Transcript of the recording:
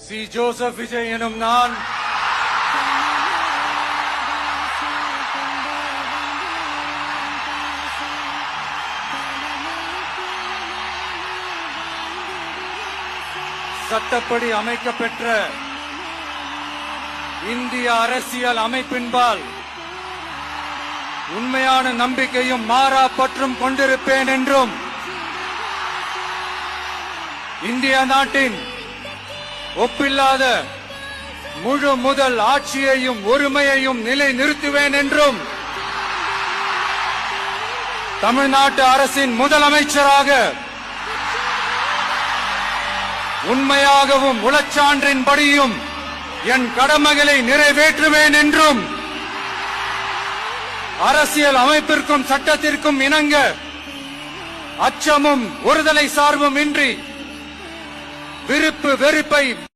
C Joseph Vijay எனும் நான் சட்டப்படி அமைக்கப்பெற்ற இந்திய அரசியல் அமைப்பின்பால் உண்மையான நம்பிக்கையும் மாறா பற்றும் கொண்டிருப்பேன் என்றும் இந்திய நாட்டின் ஒப்பில்லாத முழு முதல் ஆட்சியையும் ஒருமையையும் நிலைநிறுத்துவேன் என்றும் தமிழ்நாட்டு அரசின் முதலமைச்சராக உண்மையாகவும் உளச்சான்றின்படியும் என் கடமைகளை நிறைவேற்றுவேன் என்றும் அரசியல் அமைப்பிற்கும் சட்டத்திற்கும் இணங்க அச்சமும் ஒருதலை சார்பும் இன்றி விருப்பு வெறுப்பை